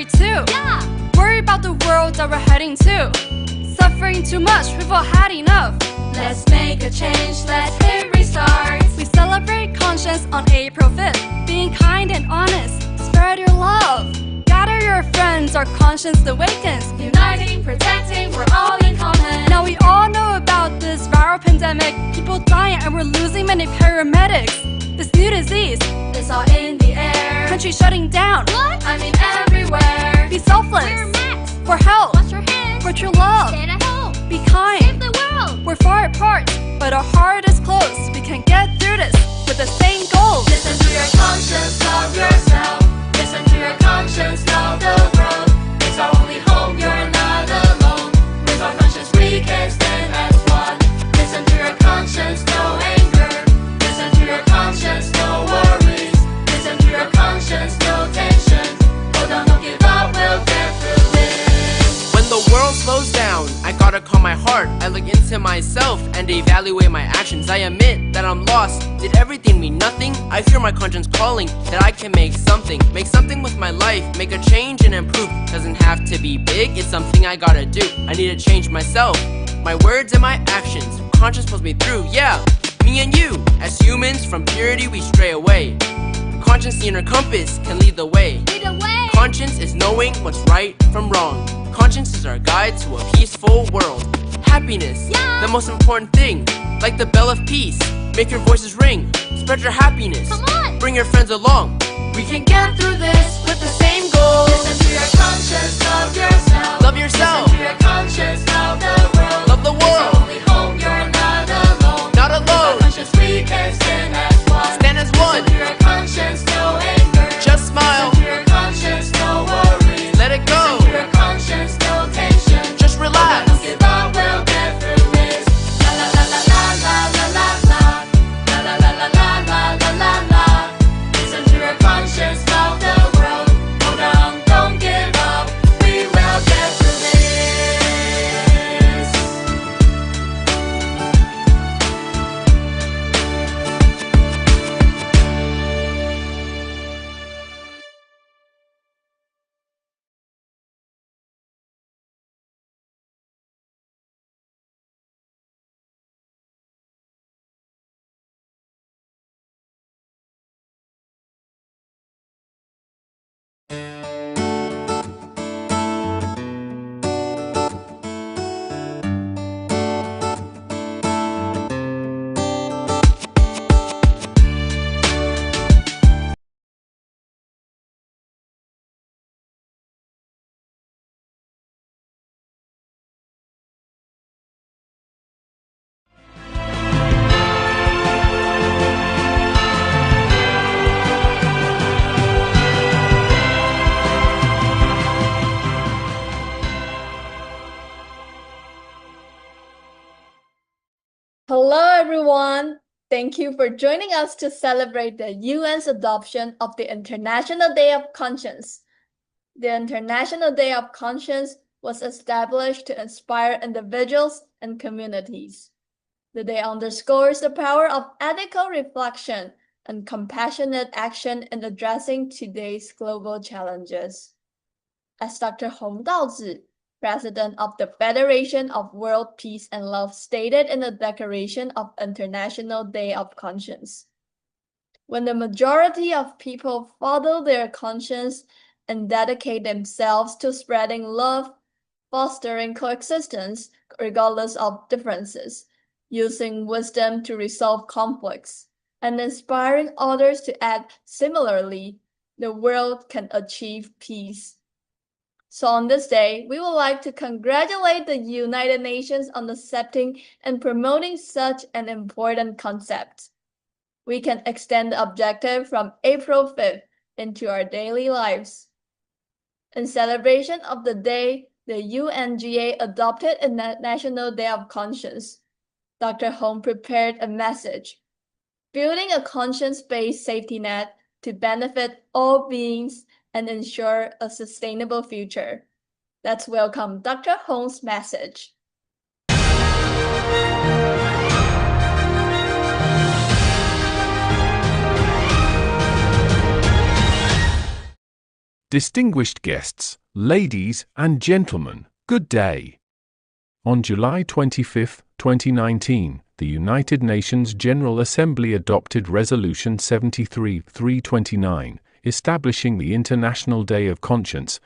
worry too. Yeah. Worry about the world that we're heading to. Suffering too much, we've all had enough. Let's make a change, let's hit restart. We celebrate conscience on April 5th. Being kind and honest, spread your love. Gather your friends, our conscience awakens. Uniting, protecting, we're all in common. Now we all know about this viral pandemic. People dying and we're losing many paramedics. This new disease, It's all in the air. country shutting down. What? I mean everywhere. Be selfless, Wear masks. for health, Wash your hands. for true love. Stay at home. Be kind. Save the world. We're far apart, but our heart is close. We can get through this with the same goal. Listen to your conscience, love yourself. Listen to your conscience, love the world. It's our only hope, you're not alone. With our conscience we can stand as one. Listen to your conscience, no anger. Listen to your conscience, no worries. Listen to your conscience, no tension. Hold on, don't give up, we'll get through this. When the world slows down, I gotta calm my heart. I look into myself and evaluate my actions. I admit that I'm lost. Did everything mean nothing? I fear my conscience calling that I can make something. Make something with my life, make a change and improve. Doesn't have to be big, it's something I gotta do. I need to change myself, my words and my actions. Conscience pulls me through, yeah. Me and you, as humans, from purity we stray away. Conscience, the inner compass, can lead the way. Lead the way. Conscience is knowing what's right from wrong. Conscience is our guide to a peaceful world. Happiness, Yeah. the most important thing. Like the bell of peace, make your voices ring. Spread your happiness, Come on. bring your friends along. We can get through this with the same goal. Listen to your conscience, love yourself. Love yourself. Listen to your conscience, love the world. Love the world. It's our only hope, you're not alone. Not With our alone. conscience we can stand as one. Stand as one. Listen to your conscience, no anger. Just smile. Listen to your conscience, no worries. Let it go. Listen to your conscience, no tension. Just relax. Don't give up, we'll get through this. La la la la la la la la la. La la la la la la la la la. Listen to your conscience, love the world. Hold on, don't give up. We will get through this. Hello, everyone. Thank you for joining us to celebrate the UN's adoption of the International Day of Conscience. The International Day of Conscience was established to inspire individuals and communities. The day underscores the power of ethical reflection and compassionate action in addressing today's global challenges. As Dr. Hong Daozi, President of the Federation of World Peace and Love, stated in the Declaration of International Day of Conscience, when the majority of people follow their conscience and dedicate themselves to spreading love, fostering coexistence regardless of differences, using wisdom to resolve conflicts, and inspiring others to act similarly, the world can achieve peace. So on this day, we would like to congratulate the United Nations on accepting and promoting such an important concept. We can extend the objective from April 5th into our daily lives. In celebration of the day, the UNGA adopted a National Day of Conscience. Dr. Hong prepared a message, building a conscience-based safety net to benefit all beings and ensure a sustainable future. Let's welcome Dr. Hong's message. Distinguished guests, ladies and gentlemen, good day. On July 25, 2019, the United Nations General Assembly adopted Resolution 73-329, establishing the International Day of Conscience,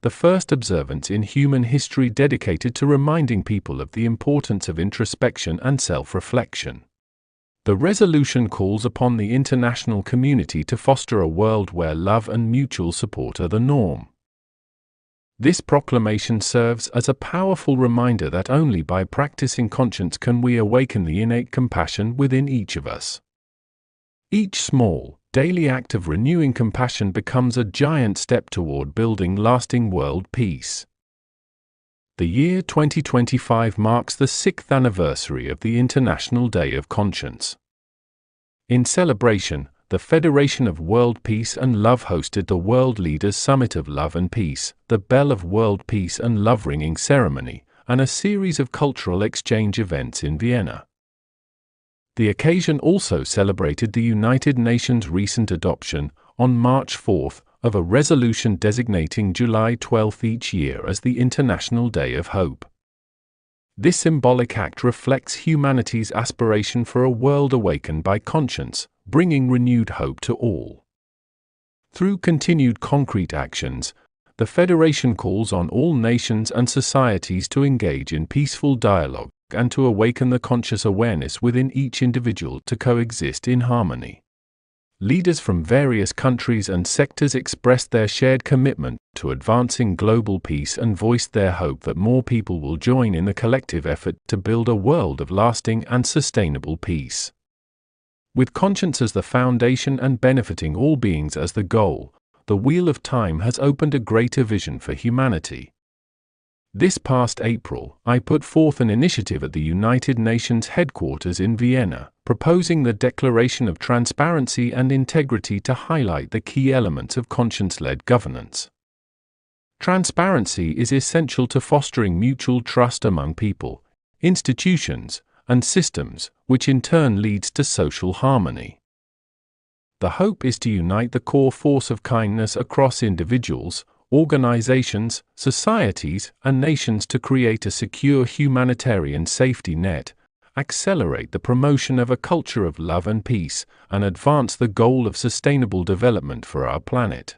the first observance in human history dedicated to reminding people of the importance of introspection and self-reflection. The resolution calls upon the international community to foster a world where love and mutual support are the norm. This proclamation serves as a powerful reminder that only by practicing conscience can we awaken the innate compassion within each of us. Each small, daily act of renewing compassion becomes a giant step toward building lasting world peace. The year 2025 marks the 6th anniversary of the International Day of Conscience. In celebration, the Federation of World Peace and Love hosted the World Leaders Summit of Love and Peace, the Bell of World Peace and Love Ringing Ceremony, and a series of cultural exchange events in Vienna. The occasion also celebrated the United Nations' recent adoption, on March 4, of a resolution designating July 12 each year as the International Day of Hope. This symbolic act reflects humanity's aspiration for a world awakened by conscience, bringing renewed hope to all. Through continued concrete actions, the Federation calls on all nations and societies to engage in peaceful dialogue and to awaken the conscious awareness within each individual to coexist in harmony. Leaders from various countries and sectors expressed their shared commitment to advancing global peace and voiced their hope that more people will join in the collective effort to build a world of lasting and sustainable peace. With conscience as the foundation and benefiting all beings as the goal, the Wheel of Time has opened a greater vision for humanity. This past April, I put forth an initiative at the United Nations headquarters in Vienna, proposing the Declaration of Transparency and Integrity to highlight the key elements of conscience-led governance. Transparency is essential to fostering mutual trust among people, institutions, and systems, which in turn leads to social harmony. The hope is to unite the core force of kindness across individuals, organizations, societies, and nations to create a secure humanitarian safety net, accelerate the promotion of a culture of love and peace, and advance the goal of sustainable development for our planet.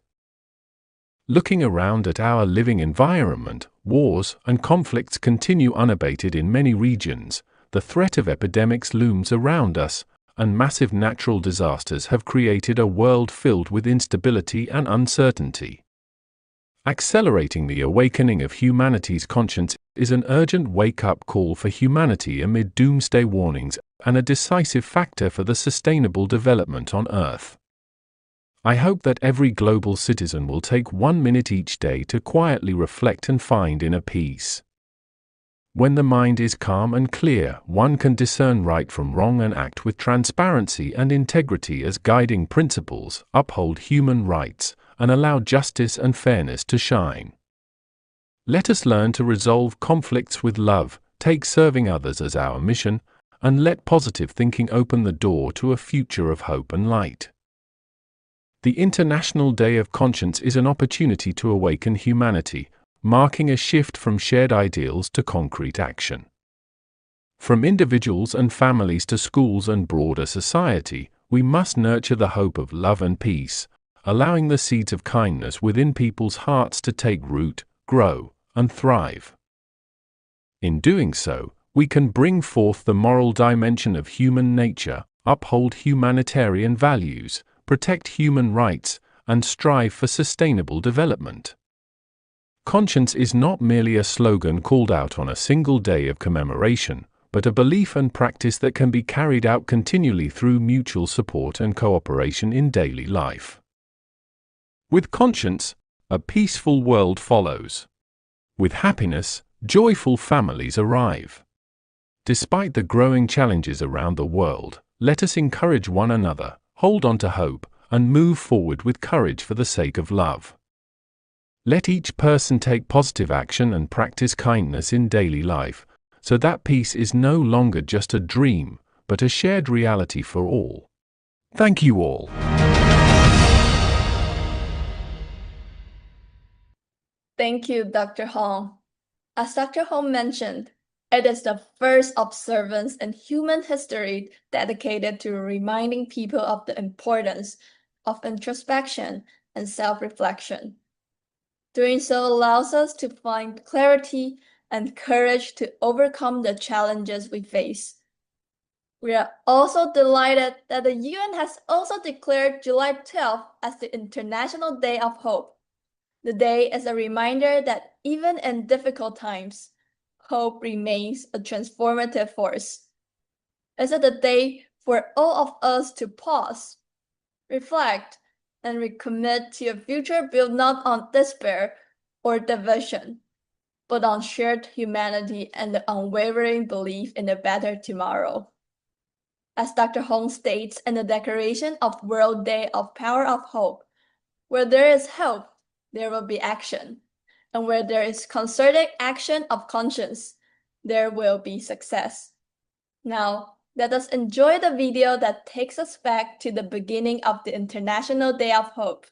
Looking around at our living environment, wars and conflicts continue unabated in many regions, the threat of epidemics looms around us, and massive natural disasters have created a world filled with instability and uncertainty. Accelerating the awakening of humanity's conscience is an urgent wake-up call for humanity amid doomsday warnings and a decisive factor for the sustainable development on Earth. I hope that every global citizen will take 1 minute each day to quietly reflect and find inner peace. When the mind is calm and clear, one can discern right from wrong and act with transparency and integrity as guiding principles, uphold human rights, and allow justice and fairness to shine. Let us learn to resolve conflicts with love, take serving others as our mission, and let positive thinking open the door to a future of hope and light. The International Day of Conscience is an opportunity to awaken humanity, marking a shift from shared ideals to concrete action. From individuals and families to schools and broader society, we must nurture the hope of love and peace, allowing the seeds of kindness within people's hearts to take root, grow, and thrive. In doing so, we can bring forth the moral dimension of human nature, uphold humanitarian values, protect human rights, and strive for sustainable development. Conscience is not merely a slogan called out on a single day of commemoration, but a belief and practice that can be carried out continually through mutual support and cooperation in daily life. With conscience, a peaceful world follows. With happiness, joyful families arrive. Despite the growing challenges around the world, let us encourage one another, hold on to hope, and move forward with courage for the sake of love. Let each person take positive action and practice kindness in daily life, so that peace is no longer just a dream, but a shared reality for all. Thank you all. Thank you, Dr. Hong. As Dr. Hong mentioned, it is the first observance in human history dedicated to reminding people of the importance of introspection and self-reflection. Doing so allows us to find clarity and courage to overcome the challenges we face. We are also delighted that the UN has also declared July 12th as the International Day of Hope. The day is a reminder that even in difficult times, hope remains a transformative force. Is it a day for all of us to pause, reflect, and recommit to a future built not on despair or division, but on shared humanity and the unwavering belief in a better tomorrow? As Dr. Hong states in the Declaration of World Day of Power of Hope, where there is hope, there will be action. And where there is concerted action of conscience, there will be success. Now, let us enjoy the video that takes us back to the beginning of the International Day of Hope.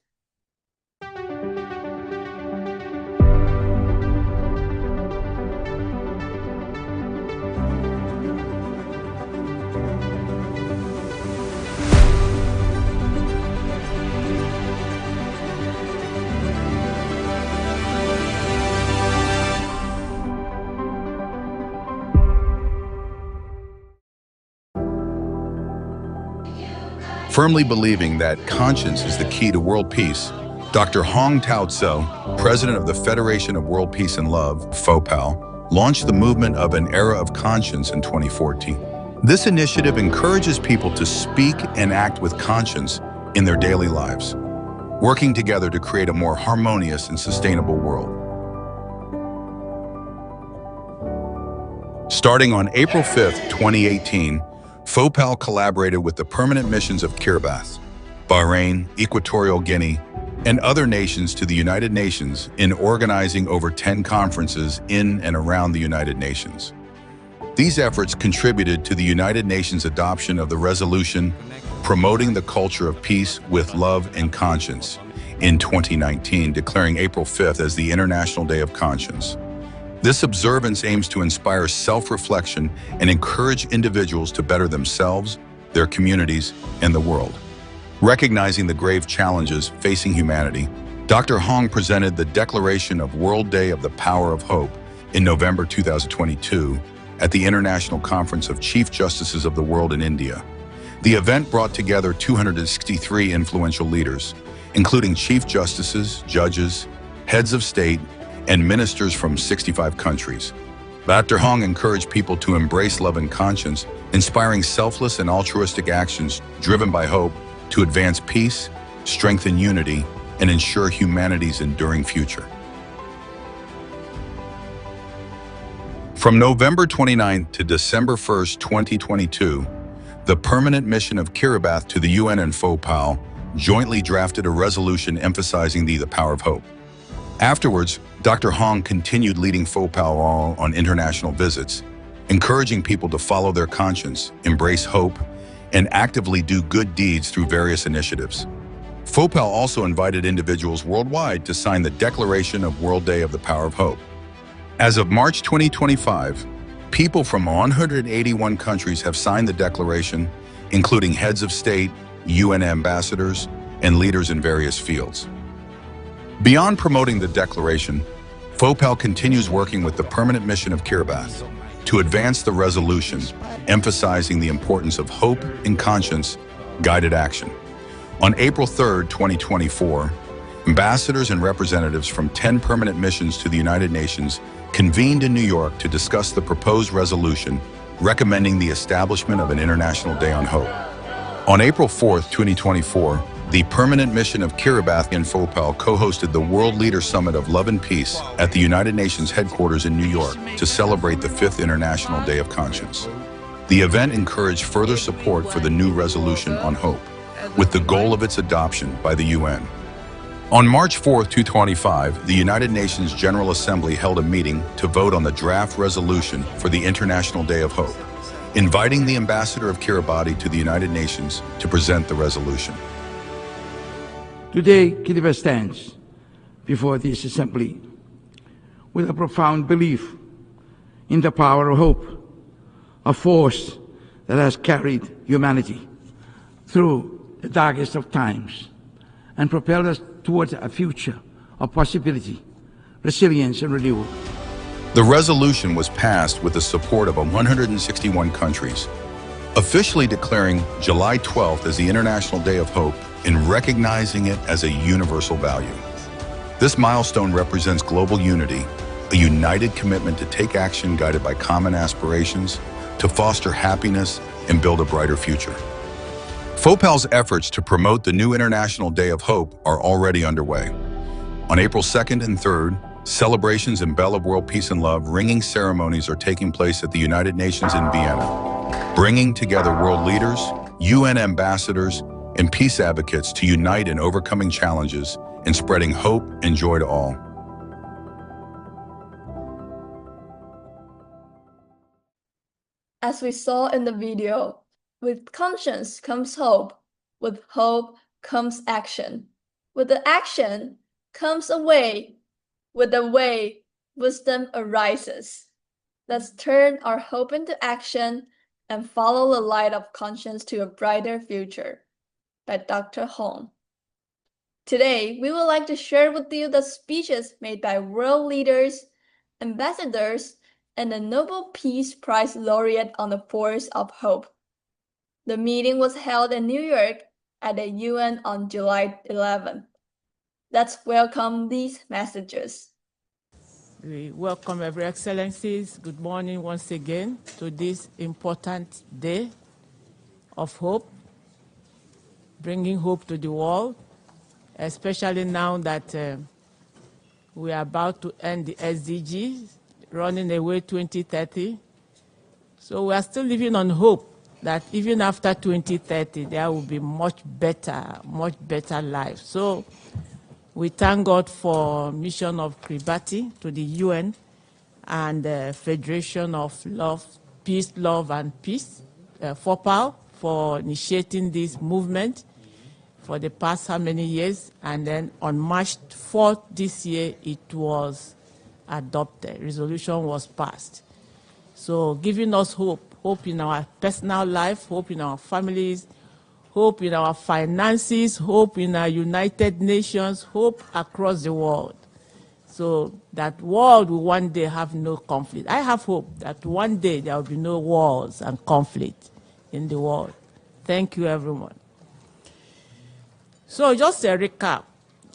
Firmly believing that conscience is the key to world peace, Dr. Hong Tao-tso, president of the Federation of World Peace and Love, FOWPAL, launched the movement of an era of conscience in 2014. This initiative encourages people to speak and act with conscience in their daily lives, working together to create a more harmonious and sustainable world. Starting on April 5th, 2018, FOWPAL collaborated with the permanent missions of Kiribati, Bahrain, Equatorial Guinea, and other nations to the United Nations in organizing over 10 conferences in and around the United Nations. These efforts contributed to the United Nations adoption of the resolution promoting the culture of peace with love and conscience in 2019, declaring April 5th as the International Day of Conscience. This observance aims to inspire self-reflection and encourage individuals to better themselves, their communities, and the world. Recognizing the grave challenges facing humanity, Dr. Hong presented the Declaration of World Day of the Power of Hope in November 2022 at the International Conference of Chief Justices of the World in India. The event brought together 263 influential leaders, including chief justices, judges, heads of state, and ministers from 65 countries. Dr. Hong encouraged people to embrace love and conscience, inspiring selfless and altruistic actions driven by hope to advance peace, strengthen unity, and ensure humanity's enduring future. From November 29th to December 1st, 2022, the Permanent Mission of Kiribati to the UN and FOWPAL jointly drafted a resolution emphasizing the power of hope. Afterwards, Dr. Hong continued leading FOWPAL on international visits, encouraging people to follow their conscience, embrace hope, and actively do good deeds through various initiatives. FOWPAL also invited individuals worldwide to sign the Declaration of World Day of the Power of Hope. As of March 2025, people from 181 countries have signed the declaration, including heads of state, UN ambassadors, and leaders in various fields. Beyond promoting the declaration, FOWPAL continues working with the Permanent Mission of Kiribati to advance the resolution, emphasizing the importance of hope and conscience-guided action. On April 3rd, 2024, ambassadors and representatives from 10 permanent missions to the United Nations convened in New York to discuss the proposed resolution recommending the establishment of an International Day on Hope. On April 4th, 2024, the Permanent Mission of Kiribati and FOWPAL co-hosted the World Leader Summit of Love and Peace at the United Nations headquarters in New York to celebrate the 5th International Day of Conscience. The event encouraged further support for the new resolution on hope, with the goal of its adoption by the UN. On March 4th, 2025, the United Nations General Assembly held a meeting to vote on the draft resolution for the International Day of Hope, inviting the Ambassador of Kiribati to the United Nations to present the resolution. Today, Kiribati stands before this assembly with a profound belief in the power of hope, a force that has carried humanity through the darkest of times and propelled us towards a future of possibility, resilience, and renewal. The resolution was passed with the support of 161 countries, officially declaring July 12th as the International Day of Hope and recognizing it as a universal value. This milestone represents global unity, a united commitment to take action guided by common aspirations, to foster happiness and build a brighter future. FOWPAL's efforts to promote the new International Day of Hope are already underway. On April 2nd and 3rd, celebrations in Bell of World Peace and Love ringing ceremonies are taking place at the United Nations in Vienna, bringing together world leaders, UN ambassadors, and peace advocates to unite in overcoming challenges and spreading hope and joy to all. As we saw in the video, with conscience comes hope. With hope comes action. With the action comes a way. With the way, wisdom arises. Let's turn our hope into action and follow the light of conscience to a brighter future. By Dr. Hong. Today, we would like to share with you the speeches made by world leaders, ambassadors, and the Nobel Peace Prize laureate on the force of hope. The meeting was held in New York at the UN on July 11th. Let's welcome these messages. We welcome Your Excellencies. Good morning once again to this important day of hope, bringing hope to the world, especially now that we are about to end the SDGs, running away 2030. So we are still living on hope that even after 2030, there will be much better life. So we thank God for mission of Kiribati to the UN and the Federation of Love, Peace, Love, and Peace, FOWPAL, for initiating this movement for the past how many years. And then on March 4th this year, it was adopted. Resolution was passed. So giving us hope, hope in our personal life, hope in our families, hope in our finances, hope in our United Nations, hope across the world. So that world will one day have no conflict. I have hope that one day there will be no wars and conflict in the world. Thank you, everyone. So just a recap.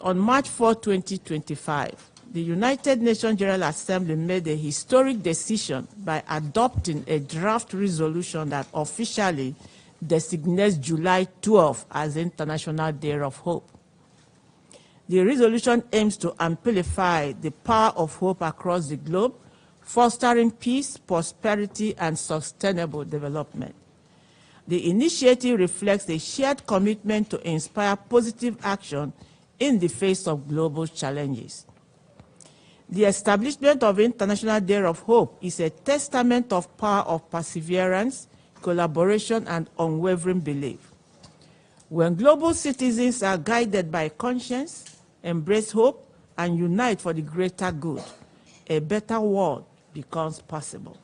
On March 4, 2025, the United Nations General Assembly made a historic decision by adopting a draft resolution that officially designates July 12 as International Day of Hope. The resolution aims to amplify the power of hope across the globe, fostering peace, prosperity, and sustainable development. The initiative reflects a shared commitment to inspire positive action in the face of global challenges. The establishment of International Day of Hope is a testament of power of perseverance, collaboration, and unwavering belief. When global citizens are guided by conscience, embrace hope, and unite for the greater good, a better world becomes possible.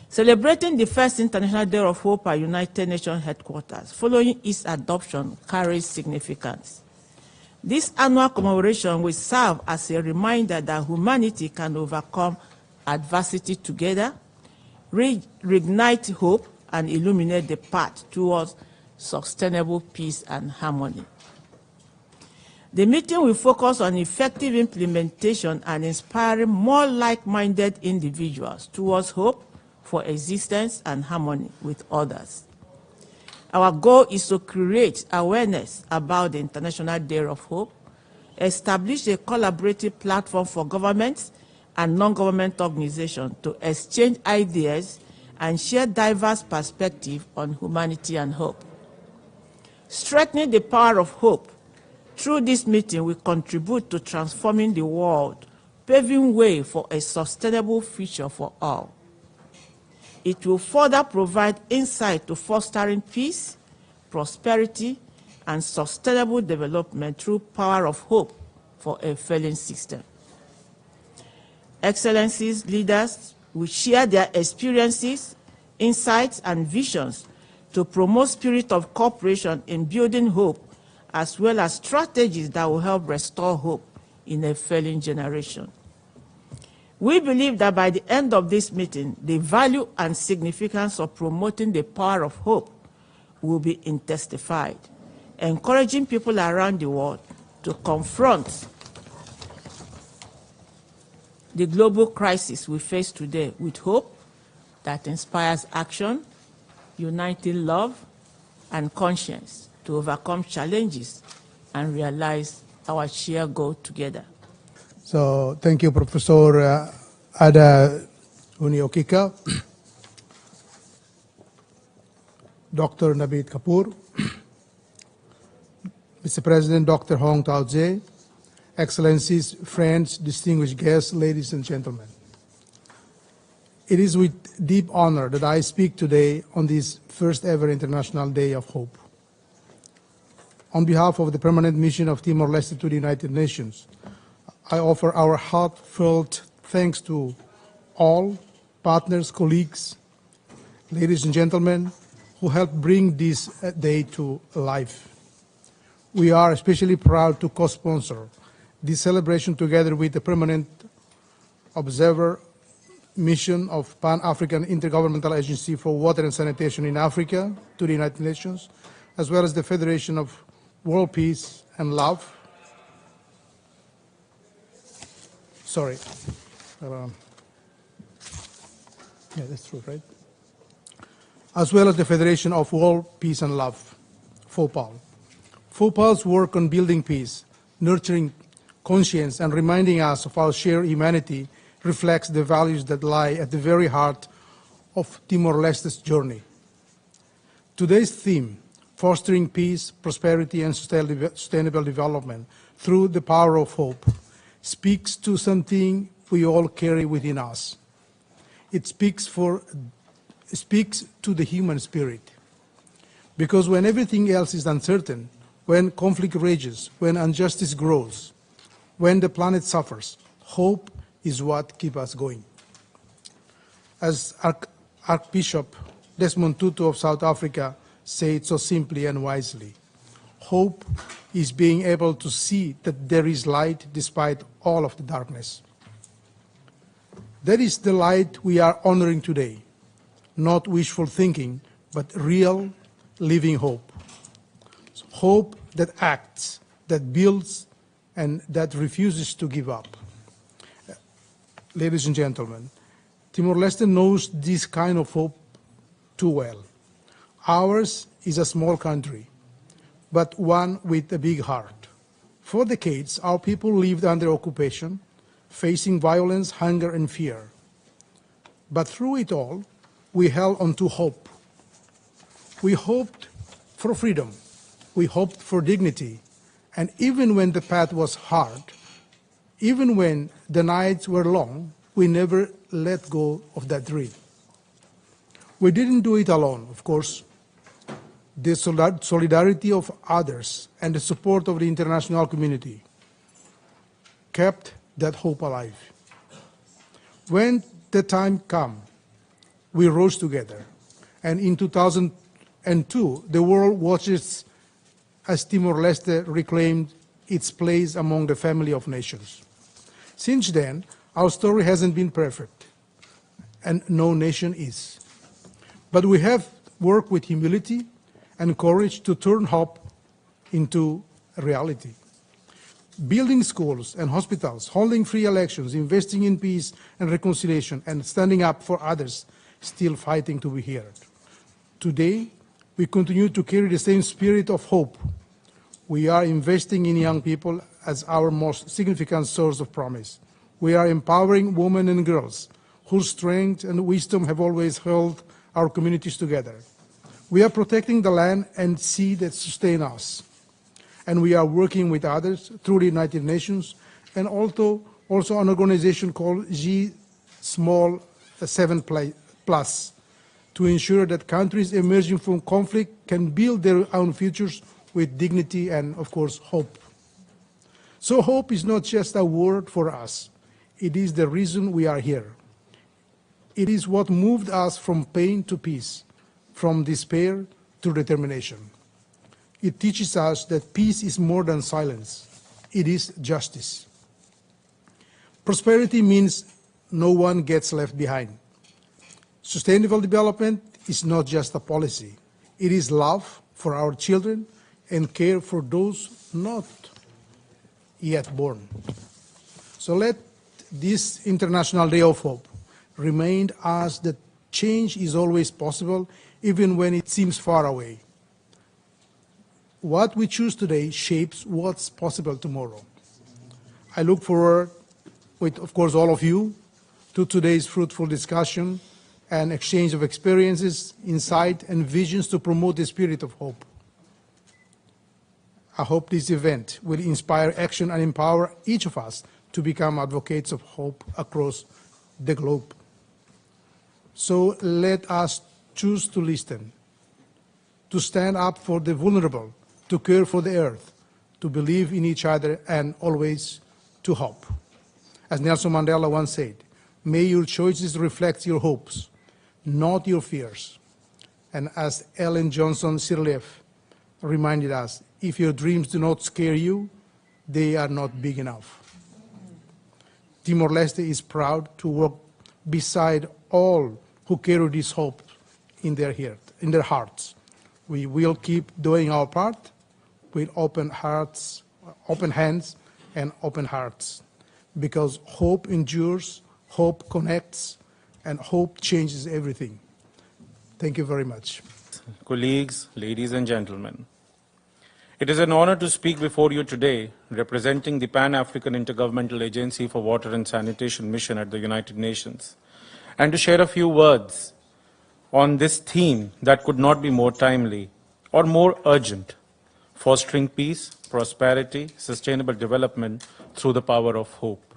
Celebrating the first International Day of Hope at United Nations headquarters following its adoption carries significance. This annual commemoration will serve as a reminder that humanity can overcome adversity together, reignite hope, and illuminate the path towards sustainable peace and harmony. The meeting will focus on effective implementation and inspiring more like-minded individuals towards hope for existence and harmony with others. Our goal is to create awareness about the International Day of Hope, establish a collaborative platform for governments and non-government organizations to exchange ideas and share diverse perspectives on humanity and hope. Strengthening the power of hope through this meeting will contribute to transforming the world, paving way for a sustainable future for all. It will further provide insight to fostering peace, prosperity, and sustainable development through power of hope for a failing system. Excellencies, leaders will share their experiences, insights, and visions to promote spirit of cooperation in building hope, as well as strategies that will help restore hope in a failing generation. We believe that by the end of this meeting, the value and significance of promoting the power of hope will be intensified, encouraging people around the world to confront the global crisis we face today with hope that inspires action, uniting love and conscience to overcome challenges and realize our shared goal together. So thank you, Professor Ada Uniokika, Dr. Naveed Kapoor, Mr. President Dr. Hong Tao-Tse, Excellencies, friends, distinguished guests, ladies and gentlemen. It is with deep honor that I speak today on this first ever International Day of Hope. On behalf of the Permanent Mission of Timor-Leste to the United Nations, I offer our heartfelt thanks to all partners, colleagues, ladies and gentlemen, who helped bring this day to life. We are especially proud to co-sponsor this celebration together with the Permanent Observer Mission of Pan-African Intergovernmental Agency for Water and Sanitation in Africa to the United Nations, as well as the Federation of World Peace and Love. Sorry. Yeah, that's true, right? As well as the Federation of World Peace and Love, FOWPAL. FOWPAL's work on building peace, nurturing conscience, and reminding us of our shared humanity reflects the values that lie at the very heart of Timor-Leste's journey. Today's theme, fostering peace, prosperity, and sustainable development through the power of hope, speaks to something we all carry within us. It speaks to the human spirit. Because when everything else is uncertain, when conflict rages, when injustice grows, when the planet suffers, hope is what keeps us going. As Archbishop Desmond Tutu of South Africa said so simply and wisely, hope is being able to see that there is light despite all of the darkness. That is the light we are honoring today, not wishful thinking, but real, living hope. Hope that acts, that builds, and that refuses to give up. Ladies and gentlemen, Timor-Leste knows this kind of hope too well. Ours is a small country, but one with a big heart. For decades, our people lived under occupation, facing violence, hunger, and fear. But through it all, we held on to hope. We hoped for freedom. We hoped for dignity. And even when the path was hard, even when the nights were long, we never let go of that dream. We didn't do it alone, of course. The solidarity of others and the support of the international community kept that hope alive. When the time came, we rose together. And in 2002, the world watches as Timor-Leste reclaimed its place among the family of nations. Since then, our story hasn't been perfect, and no nation is. But we have worked with humility and courage to turn hope into reality. Building schools and hospitals, holding free elections, investing in peace and reconciliation, and standing up for others, still fighting to be heard. Today, we continue to carry the same spirit of hope. We are investing in young people as our most significant source of promise. We are empowering women and girls whose strength and wisdom have always held our communities together. We are protecting the land and sea that sustain us. And we are working with others through the United Nations and also an organization called G7+ to ensure that countries emerging from conflict can build their own futures with dignity and, of course, hope. So hope is not just a word for us. It is the reason we are here. It is what moved us from pain to peace, from despair to determination. It teaches us that peace is more than silence. It is justice. Prosperity means no one gets left behind. Sustainable development is not just a policy. It is love for our children and care for those not yet born. So let this International Day of Hope remind us that change is always possible, even when it seems far away. What we choose today shapes what's possible tomorrow. I look forward, with, of course, all of you, to today's fruitful discussion and exchange of experiences, insight, and visions to promote the spirit of hope. I hope this event will inspire action and empower each of us to become advocates of hope across the globe. So let us choose to listen, to stand up for the vulnerable, to care for the earth, to believe in each other, and always to hope. As Nelson Mandela once said, may your choices reflect your hopes, not your fears. And as Ellen Johnson Sirleaf reminded us, if your dreams do not scare you, they are not big enough. Timor-Leste is proud to work beside all who carry this hope in their hearts. We will keep doing our part with open hearts, open hands, and open hearts, because hope endures, hope connects, and hope changes everything. Thank you very much. Colleagues, ladies and gentlemen, it is an honor to speak before you today, representing the Pan-African Intergovernmental Agency for Water and Sanitation Mission at the United Nations, and to share a few words on this theme that could not be more timely or more urgent: fostering peace, prosperity, sustainable development through the power of hope.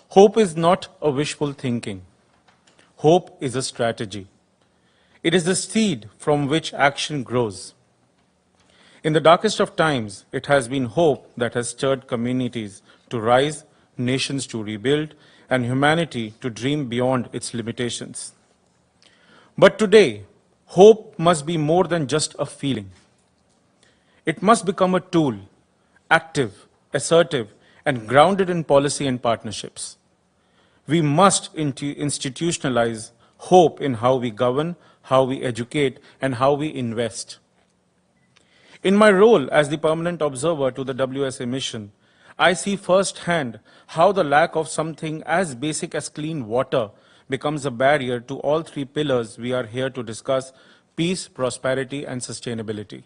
Hope is not a wishful thinking. Hope is a strategy. It is the seed from which action grows. In the darkest of times, it has been hope that has stirred communities to rise, nations to rebuild, and humanity to dream beyond its limitations. But today, hope must be more than just a feeling. It must become a tool, active, assertive, and grounded in policy and partnerships. We must institutionalize hope in how we govern, how we educate, and how we invest. In my role as the permanent observer to the WSA mission, I see firsthand how the lack of something as basic as clean water becomes a barrier to all three pillars we are here to discuss: peace, prosperity, and sustainability.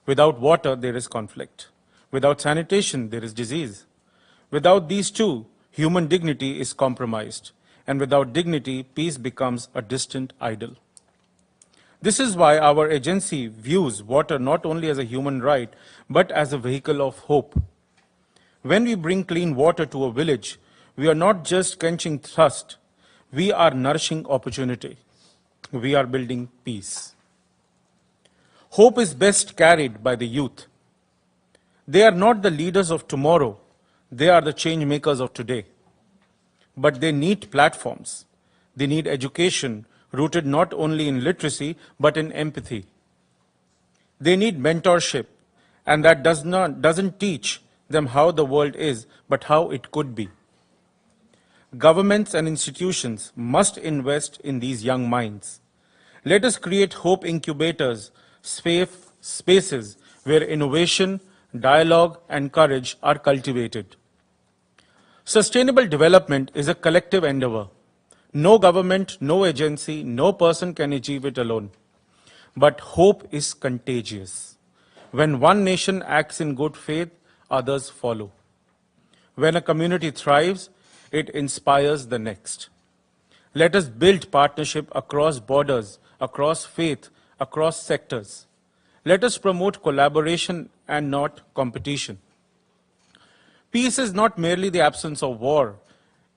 Without water, there is conflict. Without sanitation, there is disease. Without these two, human dignity is compromised. And without dignity, peace becomes a distant idol. This is why our agency views water not only as a human right, but as a vehicle of hope. When we bring clean water to a village, we are not just quenching thirst, we are nourishing opportunity. We are building peace. Hope is best carried by the youth. They are not the leaders of tomorrow, they are the change makers of today. But they need platforms. They need education rooted not only in literacy, but in empathy. They need mentorship, and that doesn't teach them how the world is, but how it could be. Governments and institutions must invest in these young minds. Let us create hope incubators, safe spaces where innovation, dialogue, and courage are cultivated. Sustainable development is a collective endeavor. No government, no agency, no person can achieve it alone. But hope is contagious. When one nation acts in good faith, others follow. When a community thrives, it inspires the next. Let us build partnership across borders, across faith, across sectors. Let us promote collaboration and not competition. Peace is not merely the absence of war.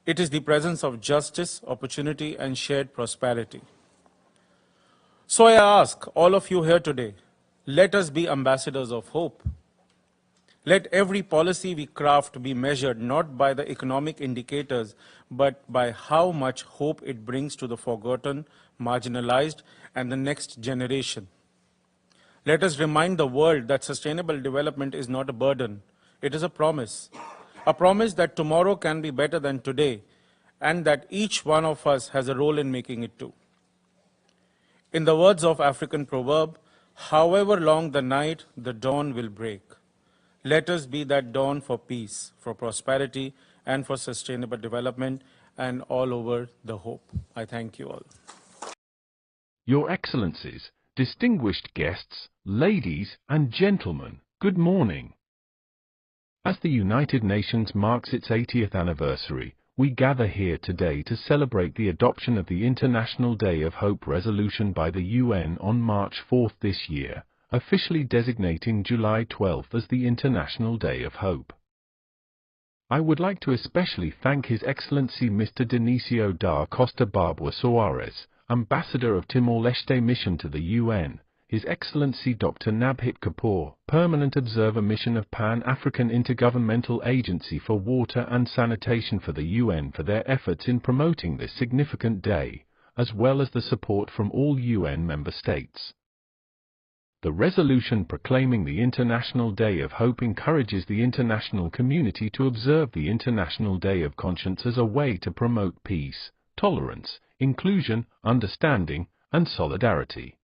It is the presence of justice, opportunity, and shared prosperity. So I ask all of you here today, let us be ambassadors of hope. Let every policy we craft be measured not by the economic indicators, but by how much hope it brings to the forgotten, marginalized, and the next generation. Let us remind the world that sustainable development is not a burden. It is a promise that tomorrow can be better than today, and that each one of us has a role in making it too. In the words of African proverb, however long the night, the dawn will break. Let us be that dawn for peace, for prosperity, and for sustainable development, and all over the hope. I thank you all. Your Excellencies, distinguished guests, ladies and gentlemen, good morning. As the United Nations marks its 80th anniversary, we gather here today to celebrate the adoption of the International Day of Hope resolution by the UN on March 4 this year, officially designating July 12 as the International Day of Hope. I would like to especially thank His Excellency Mr. Dionisio da Costa Barboa Soares, Ambassador of Timor-Leste Mission to the UN, His Excellency Dr. Nabhit Kapoor, Permanent Observer Mission of Pan-African Intergovernmental Agency for Water and Sanitation for the UN for their efforts in promoting this significant day, as well as the support from all UN member states. The resolution proclaiming the International Day of Hope encourages the international community to observe the International Day of Conscience as a way to promote peace, tolerance, inclusion, understanding, and solidarity.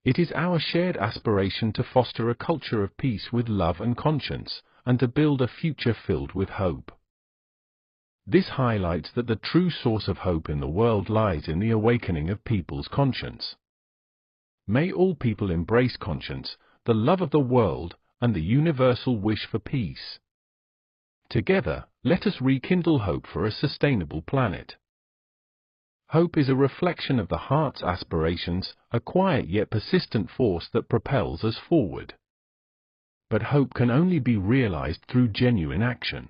It is our shared aspiration to foster a culture of peace with love and conscience, and to build a future filled with hope. This highlights that the true source of hope in the world lies in the awakening of people's conscience. May all people embrace conscience, the love of the world, and the universal wish for peace. Together, let us rekindle hope for a sustainable planet. Hope is a reflection of the heart's aspirations, a quiet yet persistent force that propels us forward. But hope can only be realized through genuine action.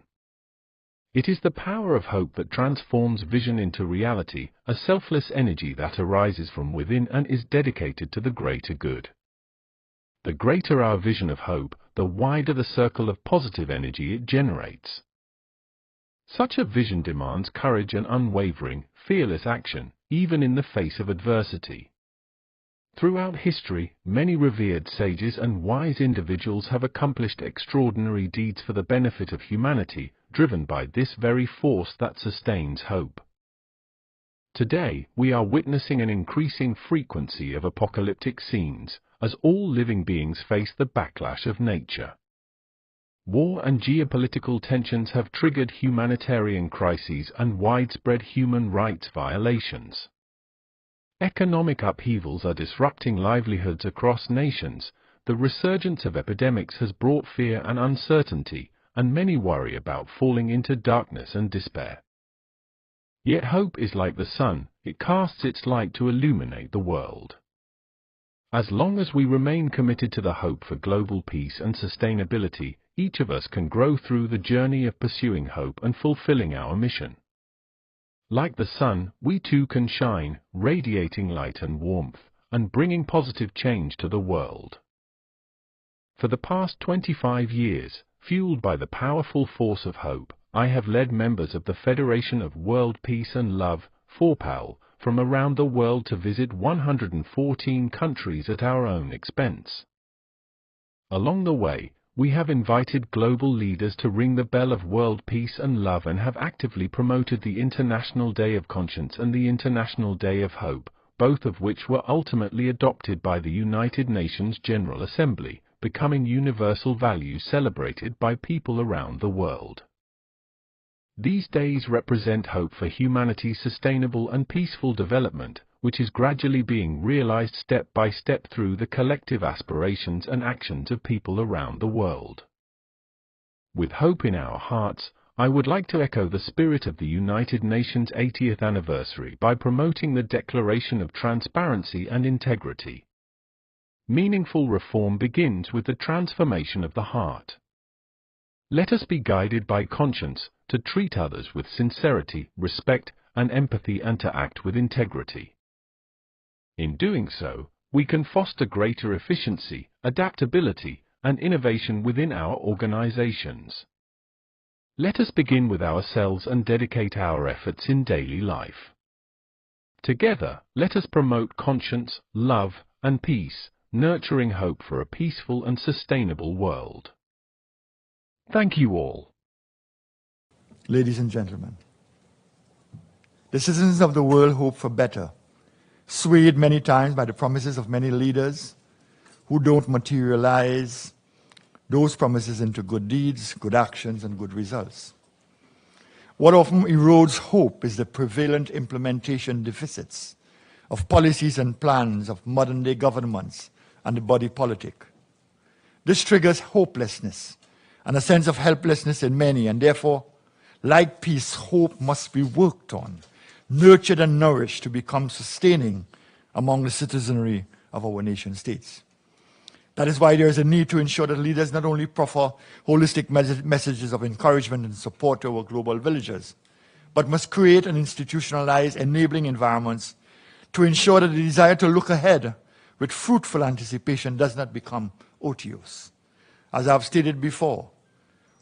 It is the power of hope that transforms vision into reality, a selfless energy that arises from within and is dedicated to the greater good. The greater our vision of hope, the wider the circle of positive energy it generates. Such a vision demands courage and unwavering, fearless action, even in the face of adversity. Throughout history, many revered sages and wise individuals have accomplished extraordinary deeds for the benefit of humanity, driven by this very force that sustains hope. Today, we are witnessing an increasing frequency of apocalyptic scenes, as all living beings face the backlash of nature. War and geopolitical tensions have triggered humanitarian crises and widespread human rights violations. Economic upheavals are disrupting livelihoods across nations. The resurgence of epidemics has brought fear and uncertainty, and many worry about falling into darkness and despair. Yet hope is like the sun, it casts its light to illuminate the world. As long as we remain committed to the hope for global peace and sustainability, each of us can grow through the journey of pursuing hope and fulfilling our mission. Like the sun, we too can shine, radiating light and warmth, and bringing positive change to the world. For the past 25 years, fueled by the powerful force of hope, I have led members of the Federation of World Peace and Love, FOWPAL, from around the world to visit 114 countries at our own expense. Along the way, we have invited global leaders to ring the bell of world peace and love and have actively promoted the International Day of Conscience and the International Day of Hope, both of which were ultimately adopted by the United Nations General Assembly, becoming universal values celebrated by people around the world. These days represent hope for humanity's sustainable and peaceful development, which is gradually being realized step by step through the collective aspirations and actions of people around the world. With hope in our hearts, I would like to echo the spirit of the United Nations 80th anniversary by promoting the Declaration of Transparency and Integrity. Meaningful reform begins with the transformation of the heart. Let us be guided by conscience, to treat others with sincerity, respect, and empathy, and to act with integrity. In doing so, we can foster greater efficiency, adaptability, and innovation within our organizations. Let us begin with ourselves and dedicate our efforts in daily life. Together, let us promote conscience, love, and peace, nurturing hope for a peaceful and sustainable world. Thank you all. Ladies and gentlemen, the citizens of the world hope for better, swayed many times by the promises of many leaders who don't materialize those promises into good deeds, good actions, and good results. What often erodes hope is the prevalent implementation deficits of policies and plans of modern-day governments and the body politic. This triggers hopelessness and a sense of helplessness in many, and therefore, like peace, hope must be worked on, nurtured and nourished to become sustaining among the citizenry of our nation states. That is why there is a need to ensure that leaders not only proffer holistic messages of encouragement and support to our global villagers, but must create and institutionalize enabling environments to ensure that the desire to look ahead with fruitful anticipation does not become otiose. As I've stated before,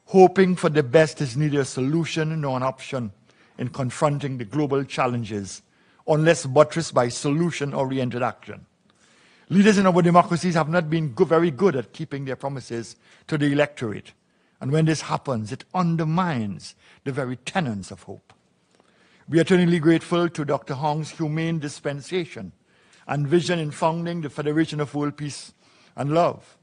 hoping for the best is neither a solution nor an option in confronting the global challenges unless buttressed by solution-oriented action. Leaders in our democracies have not been very good at keeping their promises to the electorate. And when this happens, it undermines the very tenets of hope. We are eternally grateful to Dr. Hong's humane dispensation and vision in founding the Federation of World Peace and Love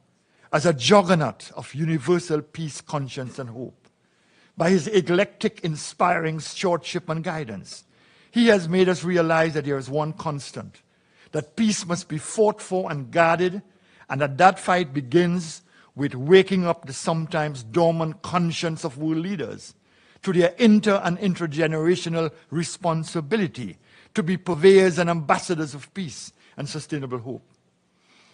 as a juggernaut of universal peace, conscience, and hope. By his eclectic, inspiring stewardship and guidance, he has made us realize that there is one constant, that peace must be fought for and guarded, and that fight begins with waking up the sometimes dormant conscience of world leaders to their inter- and intergenerational responsibility to be purveyors and ambassadors of peace and sustainable hope.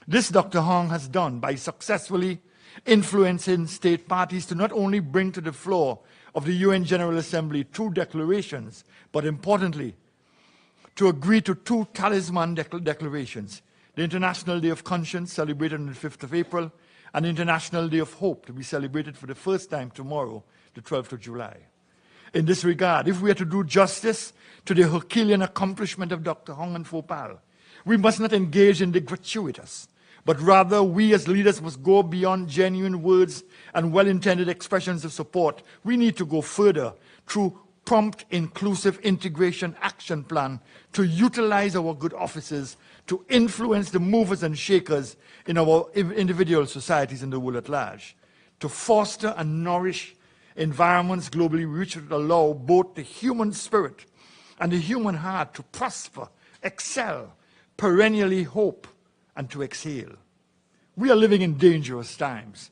This Dr. Hong has done by successfully influencing state parties to not only bring to the floor of the UN General Assembly 2 declarations, but importantly, to agree to 2 talisman declarations, the International Day of Conscience, celebrated on the 5th of April, and the International Day of Hope, to be celebrated for the first time tomorrow, the 12th of July. In this regard, if we are to do justice to the Herculean accomplishment of Dr. Hong and FOWPAL, we must not engage in the gratuitous, but rather we as leaders must go beyond genuine words and well-intended expressions of support. We need to go further through prompt, inclusive integration action plan to utilize our good offices to influence the movers and shakers in our individual societies and the world at large, to foster and nourish environments globally which would allow both the human spirit and the human heart to prosper, excel, perennially hope, and to exhale. We are living in dangerous times,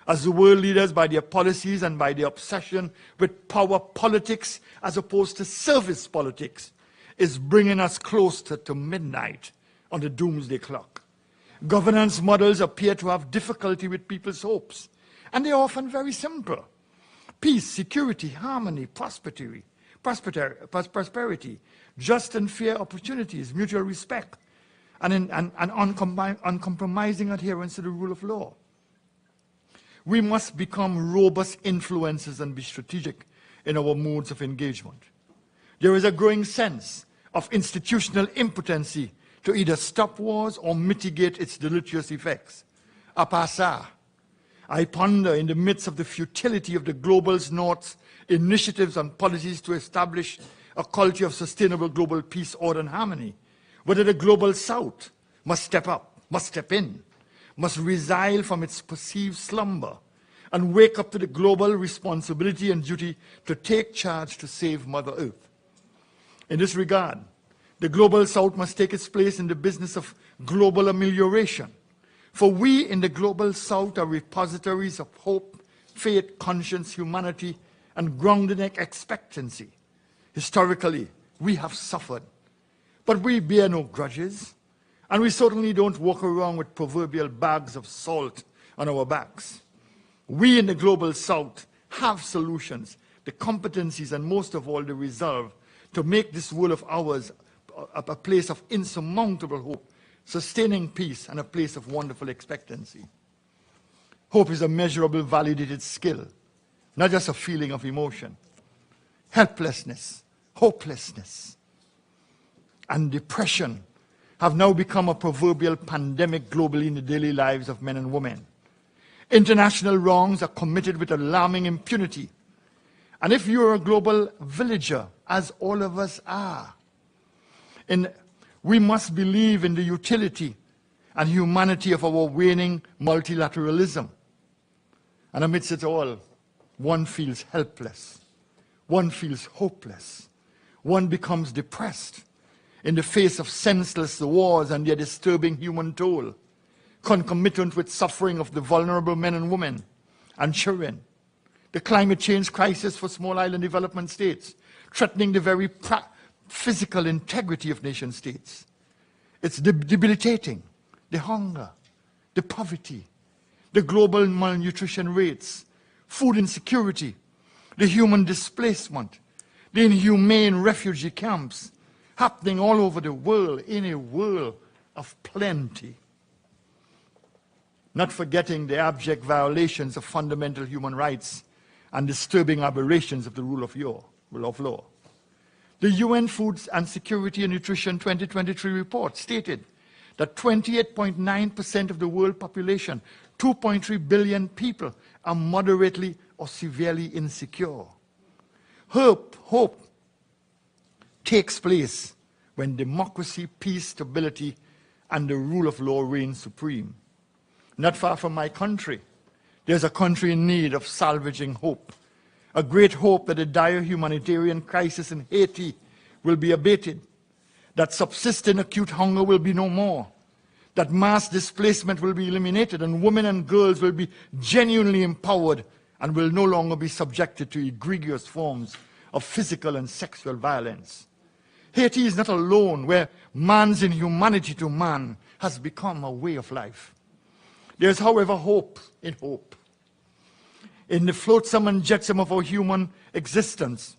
as the world leaders, by their policies and by their obsession with power politics as opposed to service politics, is bringing us closer to midnight on the doomsday clock. Governance models appear to have difficulty with people's hopes, and they are often very simple. Peace, security, harmony, prosperity, just and fair opportunities, mutual respect, and uncompromising adherence to the rule of law. We must become robust influencers and be strategic in our modes of engagement. There is a growing sense of institutional impotency to either stop wars or mitigate its deleterious effects. A passant, I ponder in the midst of the futility of the global North's initiatives and policies to establish a culture of sustainable global peace, order, and harmony, whether the global South must step up, must step in, must resile from its perceived slumber and wake up to the global responsibility and duty to take charge to save Mother Earth. In this regard, the global South must take its place in the business of global amelioration. For we in the global South are repositories of hope, faith, conscience, humanity, and grounded expectancy. Historically, we have suffered, but we bear no grudges, and we certainly don't walk around with proverbial bags of salt on our backs. We in the global South have solutions, the competencies, and most of all, the resolve to make this world of ours a place of insurmountable hope, sustaining peace, and a place of wonderful expectancy. Hope is a measurable, validated skill, not just a feeling of emotion. Helplessness, hopelessness, and depression have now become a proverbial pandemic globally in the daily lives of men and women. International wrongs are committed with alarming impunity. And if you're a global villager, as all of us are, we must believe in the utility and humanity of our waning multilateralism. And amidst it all, one feels helpless. One feels hopeless. One becomes depressed in the face of senseless wars and their disturbing human toll, concomitant with suffering of the vulnerable men and women and children. The climate change crisis for small island development states, threatening the very physical integrity of nation states. It's debilitating. The hunger, the poverty, the global malnutrition rates, food insecurity, the human displacement, the inhumane refugee camps happening all over the world in a world of plenty. Not forgetting the abject violations of fundamental human rights and disturbing aberrations of the rule of law. The UN Food and Security and Nutrition 2023 report stated that 28.9% of the world population, 2.3 billion people, are moderately or severely insecure. Hope takes place when democracy, peace, stability, and the rule of law reign supreme. Not far from my country, there's a country in need of salvaging hope. A great hope that the dire humanitarian crisis in Haiti will be abated, that subsisting acute hunger will be no more, that mass displacement will be eliminated, and women and girls will be genuinely empowered and will no longer be subjected to egregious forms of physical and sexual violence. Haiti is not alone, where man's inhumanity to man has become a way of life. There's, however, hope in hope. In the flotsam and jetsam of our human existence,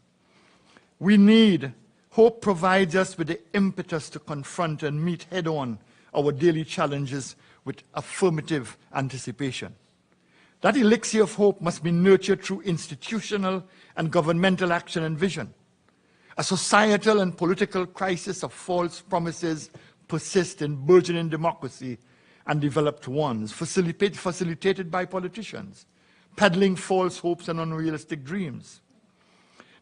hope provides us with the impetus to confront and meet head-on our daily challenges with affirmative anticipation. That elixir of hope must be nurtured through institutional and governmental action and vision. A societal and political crisis of false promises persists in burgeoning democracy and developed ones, facilitated by politicians, peddling false hopes and unrealistic dreams.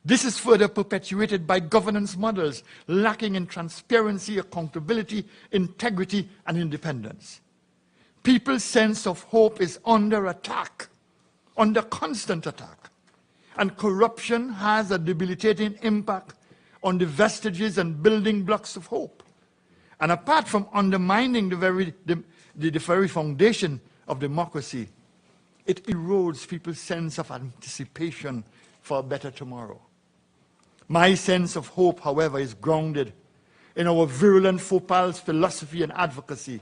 This is further perpetuated by governance models lacking in transparency, accountability, integrity, and independence. People's sense of hope is under attack, under constant attack, and corruption has a debilitating impact on the vestiges and building blocks of hope. And apart from undermining the very foundation of democracy, it erodes people's sense of anticipation for a better tomorrow. My sense of hope, however, is grounded in our virulent FOWPAL's philosophy and advocacy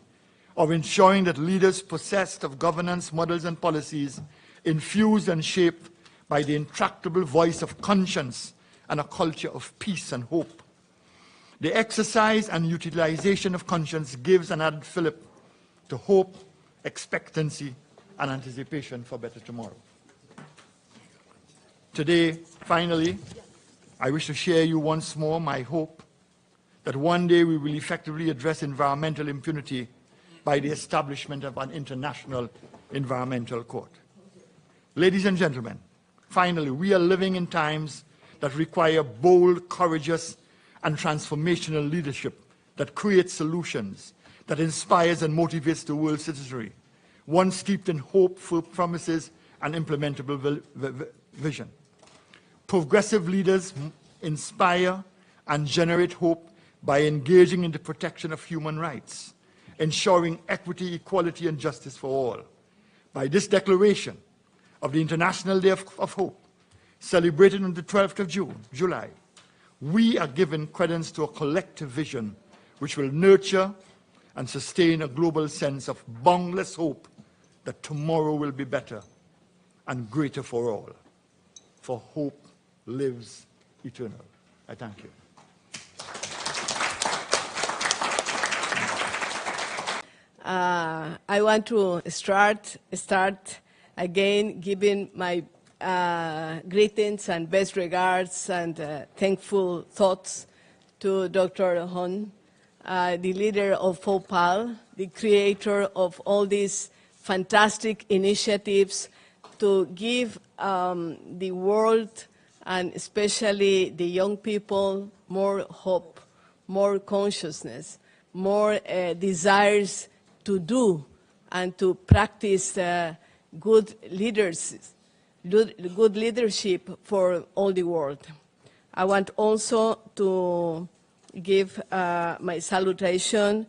of ensuring that leaders possessed of governance models and policies infused and shaped by the intractable voice of conscience and a culture of peace and hope. The exercise and utilization of conscience gives an added fillip to hope, expectancy, and anticipation for better tomorrow. Today, finally, I wish to share you once more my hope that one day we will effectively address environmental impunity by the establishment of an international environmental court. Ladies and gentlemen, finally, we are living in times that require bold, courageous, and transformational leadership that creates solutions, that inspires and motivates the world's citizenry, one steeped in hope, full promises, and implementable vision. Progressive leaders inspire and generate hope by engaging in the protection of human rights, ensuring equity, equality, and justice for all. By this declaration of the International Day of Hope, celebrated on the 12th of July, we are giving credence to a collective vision which will nurture and sustain a global sense of boundless hope that tomorrow will be better and greater for all. For hope lives eternal. I thank you. I want to start again, giving my greetings and best regards and thankful thoughts to Dr. Hon, the leader of FOWPAL, the creator of all these fantastic initiatives to give the world and especially the young people more hope, more consciousness, more desires to do and to practice good leadership for all the world. I want also to give my salutation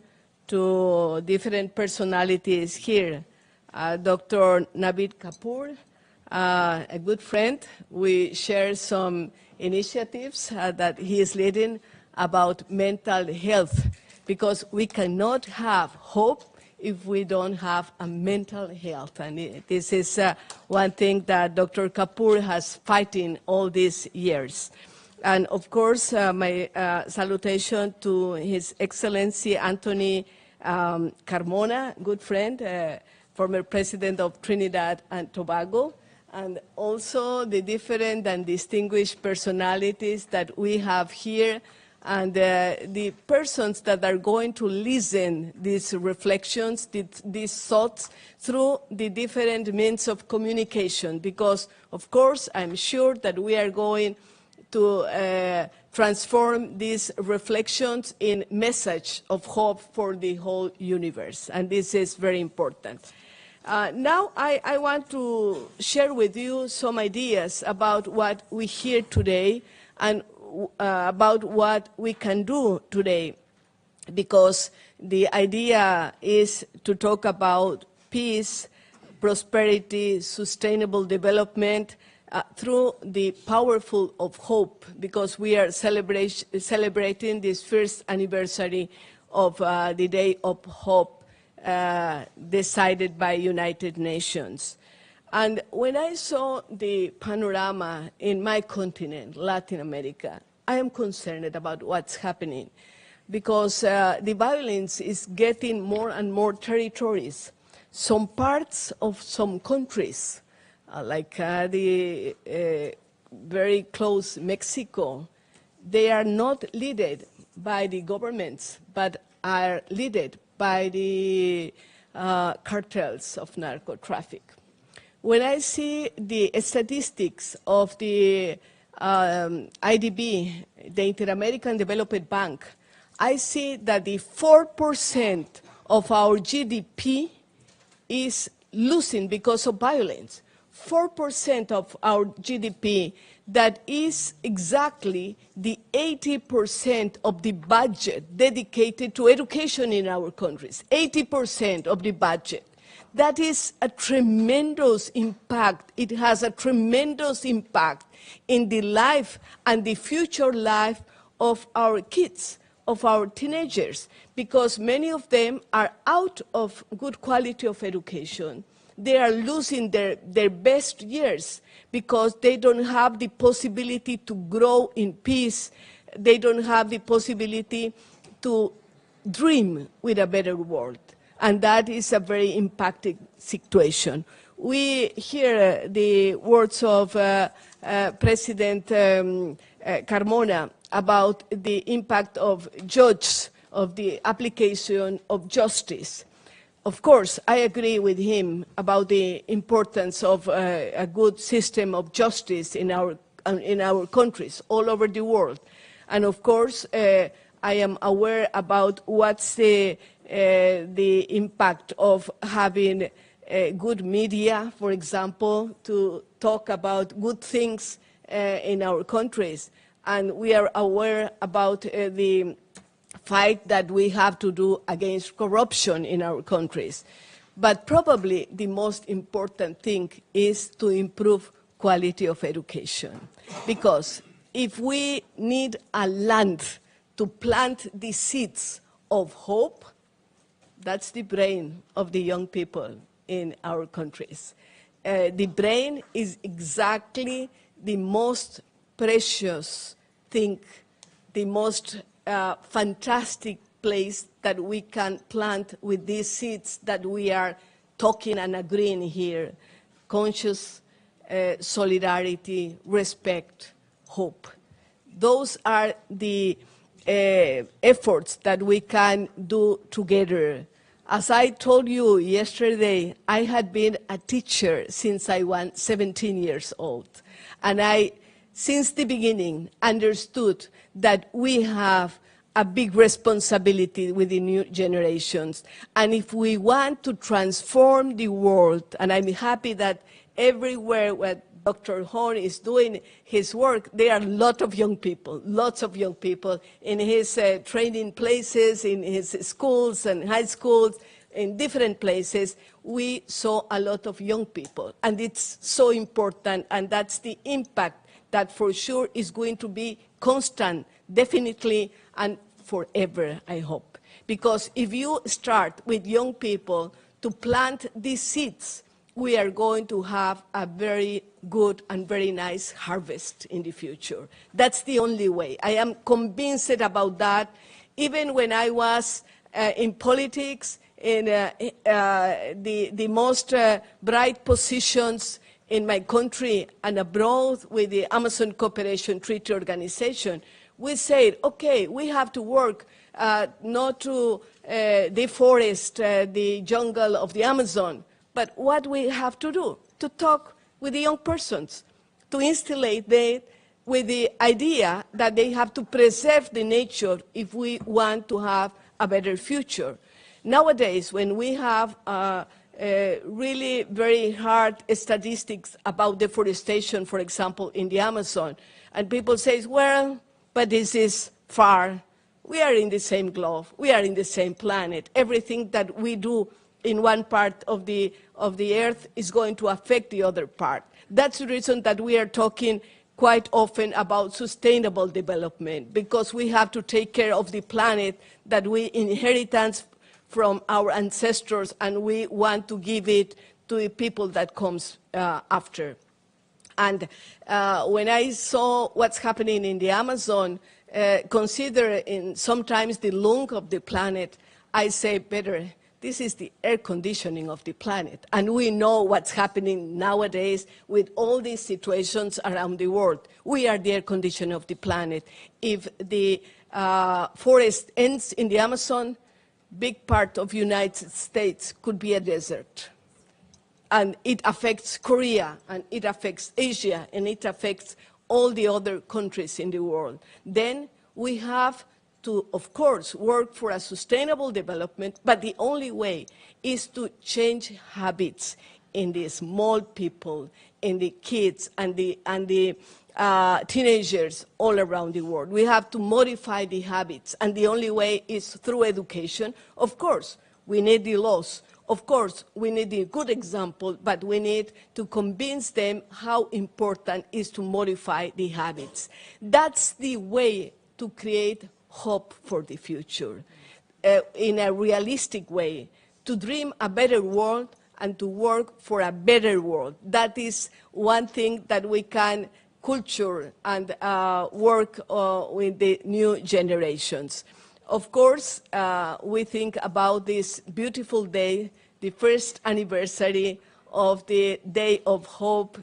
to different personalities here. Dr. Navid Kapoor, a good friend. We share some initiatives that he is leading about mental health, because we cannot have hope if we don't have a mental health. And this is one thing that Dr. Kapoor has fighting all these years. And of course, my salutation to His Excellency Anthony Carmona, good friend, former president of Trinidad and Tobago, and also the different and distinguished personalities that we have here, and the persons that are going to listen these reflections, these thoughts, through the different means of communication, because, of course, I'm sure that we are going to transform these reflections in message of hope for the whole universe, and this is very important. Now I want to share with you some ideas about what we hear today and about what we can do today, because the idea is to talk about peace, prosperity, sustainable development through the powerful of hope, because we are celebrating this first anniversary of the Day of Hope decided by United Nations. And when I saw the panorama in my continent, Latin America, I am concerned about what's happening, because the violence is getting more and more territories. Some parts of some countries, like the very close Mexico, they are not led by the governments, but are led by the cartels of narco-traffic. When I see the statistics of the IDB, the Inter-American Development Bank, I see that the 4% of our GDP is losing because of violence. 4% of our GDP, that is exactly the 80% of the budget dedicated to education in our countries, 80% of the budget. That is a tremendous impact. It has a tremendous impact in the life and the future life of our kids, of our teenagers, because many of them are out of good quality of education. They are losing their best years because they don't have the possibility to grow in peace. They don't have the possibility to dream with a better world. And that is a very impacting situation. We hear the words of President Carmona about the impact of judges, of the application of justice. Of course, I agree with him about the importance of a good system of justice in our countries all over the world. And of course, I am aware about what's the impact of having good media, for example, to talk about good things in our countries. And we are aware about the fight that we have to do against corruption in our countries. But probably the most important thing is to improve quality of education. Because if we need a land to plant the seeds of hope, that's the brain of the young people in our countries. The brain is exactly the most precious thing, the most fantastic place that we can plant with these seeds that we are talking and agreeing here. conscious, solidarity, respect, hope. Those are the efforts that we can do together. As I told you yesterday, I had been a teacher since I was 17 years old. And I, since the beginning, understood that we have a big responsibility with the new generations. And if we want to transform the world, and I'm happy that everywhere where Dr. Horn is doing his work, there are a lot of young people, lots of young people in his training places, in his schools and high schools, in different places. We saw a lot of young people, and it's so important, and that's the impact that for sure is going to be constant, definitely, and forever, I hope. Because if you start with young people to plant these seeds, we are going to have a very good and very nice harvest in the future. That's the only way. I am convinced about that. Even when I was in politics, in the most bright positions in my country and abroad with the Amazon Cooperation Treaty Organization, we said, okay, we have to work not to deforest the jungle of the Amazon, but what we have to do, to talk with the young persons, to instillate them with the idea that they have to preserve the nature if we want to have a better future. Nowadays, when we have really very hard statistics about deforestation, for example, in the Amazon, and people say, well, but this is far. We are in the same globe. We are in the same planet. Everything that we do in one part of the earth is going to affect the other part. That's the reason that we are talking quite often about sustainable development, because we have to take care of the planet that we inherit from our ancestors, and we want to give it to the people that comes after. And when I saw what's happening in the Amazon, considering sometimes the lung of the planet, I say better, this is the air conditioning of the planet. And we know what's happening nowadays with all these situations around the world. We are the air conditioning of the planet. If the forest ends in the Amazon, big part of the United States could be a desert. And it affects Korea, and it affects Asia, and it affects all the other countries in the world. Then we have to, of course, work for a sustainable development, but the only way is to change habits in the small people, in the kids, and the teenagers all around the world. We have to modify the habits, and the only way is through education. Of course, we need the laws. Of course, we need a good example, but we need to convince them how important it is to modify the habits. That's the way to create hope for the future, in a realistic way, to dream a better world and to work for a better world. That is one thing that we can culture and work with the new generations. Of course, we think about this beautiful day, the first anniversary of the Day of Hope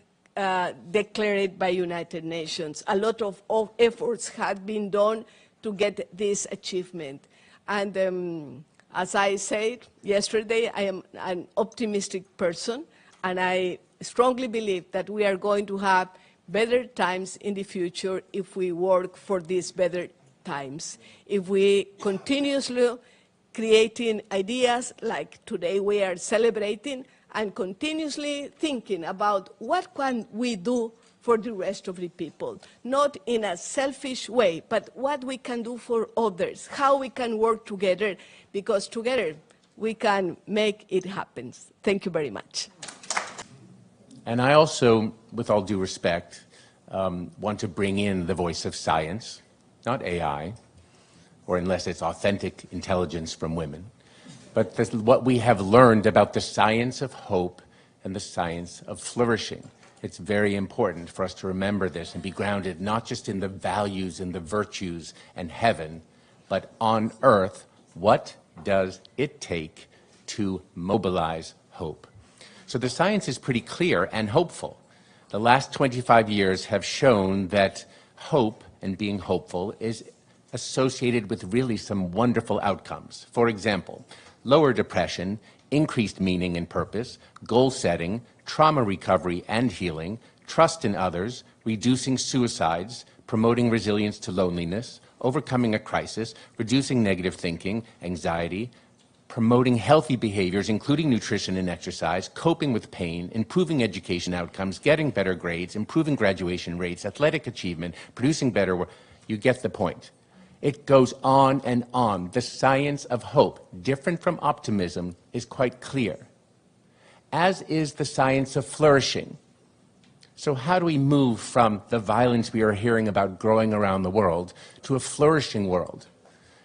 declared by United Nations. A lot of efforts have been done to get this achievement. And as I said yesterday, I am an optimistic person, and I strongly believe that we are going to have better times in the future if we work for these better times. If we continuously creating ideas like today we are celebrating, and continuously thinking about what can we do for the rest of the people, not in a selfish way, but what we can do for others, how we can work together, because together we can make it happen. Thank you very much. And I also, with all due respect, want to bring in the voice of science, not AI, or unless it's authentic intelligence from women, but what we have learned about the science of hope and the science of flourishing. It's very important for us to remember this and be grounded not just in the values and the virtues and heaven, but on earth, what does it take to mobilize hope? So the science is pretty clear and hopeful. The last 25 years have shown that hope and being hopeful is associated with really some wonderful outcomes. For example, lower depression, increased meaning and purpose, goal setting, trauma recovery and healing, trust in others, reducing suicides, promoting resilience to loneliness, overcoming a crisis, reducing negative thinking, anxiety, promoting healthy behaviors, including nutrition and exercise, coping with pain, improving education outcomes, getting better grades, improving graduation rates, athletic achievement, producing better work. You get the point. It goes on and on. The science of hope, different from optimism, is quite clear, as is the science of flourishing. So how do we move from the violence we are hearing about growing around the world to a flourishing world?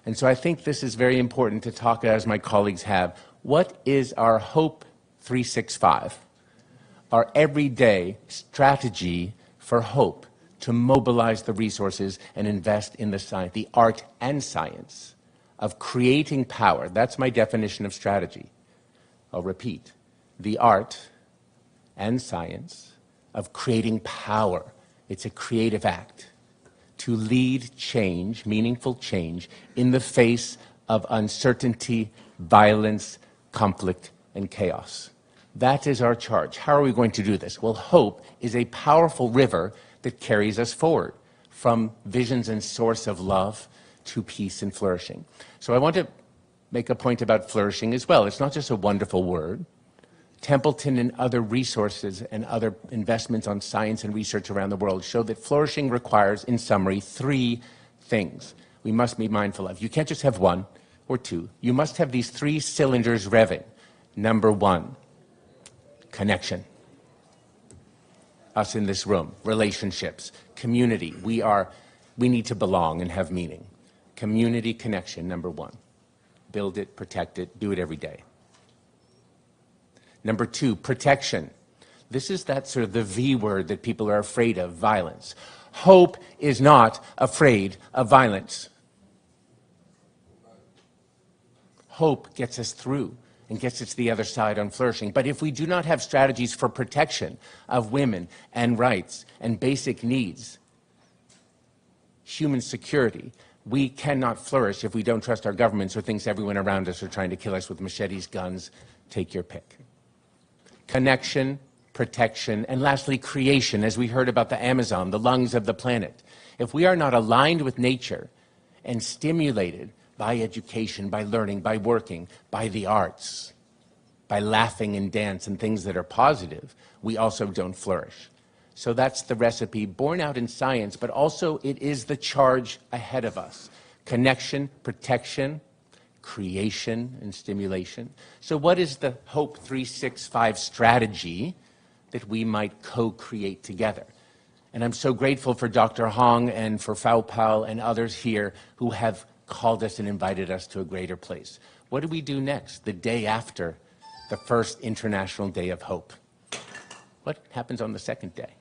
And so I think this is very important to talk, as my colleagues have. What is our Hope 365? Our everyday strategy for hope, to mobilize the resources and invest in the science, the art and science of creating power. That's my definition of strategy. I'll repeat. The art and science of creating power. It's a creative act to lead change, meaningful change, in the face of uncertainty, violence, conflict, and chaos. That is our charge. How are we going to do this? Well, hope is a powerful river that carries us forward from visions and source of love to peace and flourishing. So I want to make a point about flourishing as well. It's not just a wonderful word. Templeton and other resources and other investments on science and research around the world show that flourishing requires, in summary, 3 things we must be mindful of. You can't just have 1 or 2. You must have these 3 cylinders revving. Number 1, connection. Us in this room, relationships, community. We need to belong and have meaning. Community connection, number 1. Build it, protect it, do it every day. Number 2, protection. This is that sort of the V word that people are afraid of, violence. Hope is not afraid of violence. Hope gets us through and gets us to the other side on flourishing. But if we do not have strategies for protection of women and rights and basic needs, human security, we cannot flourish if we don't trust our governments or thinks everyone around us are trying to kill us with machetes, guns, take your pick. Connection, protection, and lastly, creation, as we heard about the Amazon, the lungs of the planet. If we are not aligned with nature and stimulated by education, by learning, by working, by the arts, by laughing and dance and things that are positive, we also don't flourish. So that's the recipe born out in science, but also it is the charge ahead of us. Connection, protection, creation, and stimulation. So what is the Hope 365 strategy that we might co-create together? And I'm so grateful for Dr. Hong and for FOWPAL and others here who have called us and invited us to a greater place. What do we do next, the day after the first International Day of Hope? What happens on the second day?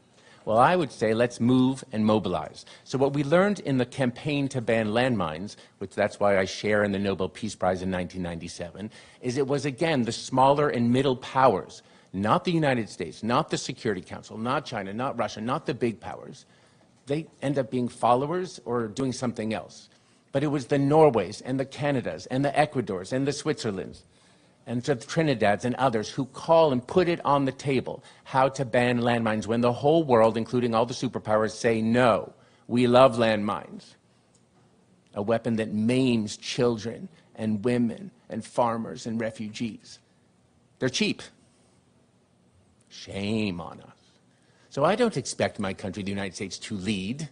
Well, I would say let's move and mobilize. So what we learned in the campaign to ban landmines, which that's why I share in the Nobel Peace Prize in 1997, is it was, again, the smaller and middle powers, not the United States, not the Security Council, not China, not Russia, not the big powers. They end up being followers or doing something else. But it was the Norways and the Canadas and the Ecuadors and the Switzerlands and the Trinidads and others who call and put it on the table how to ban landmines when the whole world, including all the superpowers, say no, we love landmines. A weapon that maims children and women and farmers and refugees. They're cheap. Shame on us. So I don't expect my country, the United States, to lead.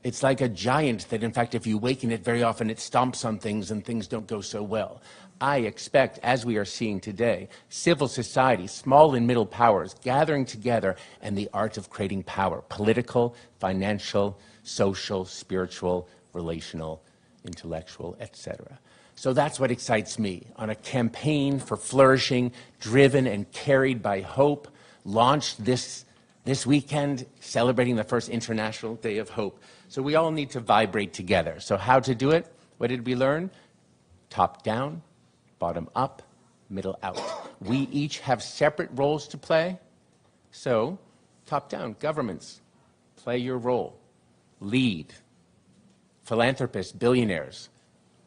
It's like a giant that, in fact, if you awaken it very often, it stomps on things and things don't go so well. I expect, as we are seeing today, civil society, small and middle powers, gathering together and the art of creating power, political, financial, social, spiritual, relational, intellectual, etc. So that's what excites me. On a campaign for flourishing, driven and carried by hope, launched this weekend, celebrating the first International Day of Hope. So we all need to vibrate together. So how to do it? What did we learn? Top down, bottom up, middle out. We each have separate roles to play. So, top-down, governments, play your role. Lead. Philanthropists, billionaires,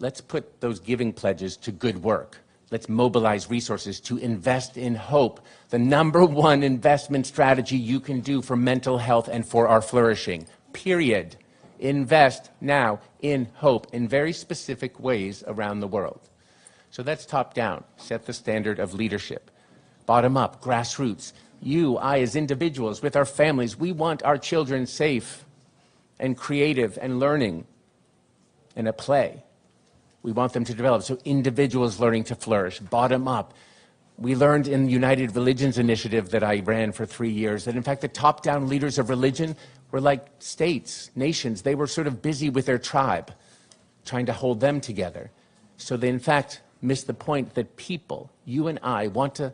let's put those giving pledges to good work. Let's mobilize resources to invest in hope, the #1 investment strategy you can do for mental health and for our flourishing. Period. Invest now in hope in very specific ways around the world. So that's top down, set the standard of leadership. Bottom up, grassroots. You, I, as individuals, with our families, we want our children safe and creative and learning and at play. We want them to develop. So individuals learning to flourish, bottom up. We learned in the United Religions Initiative that I ran for 3 years that in fact the top-down leaders of religion were like states, nations. They were sort of busy with their tribe, trying to hold them together. So they in fact missed the point that people, you and I, want to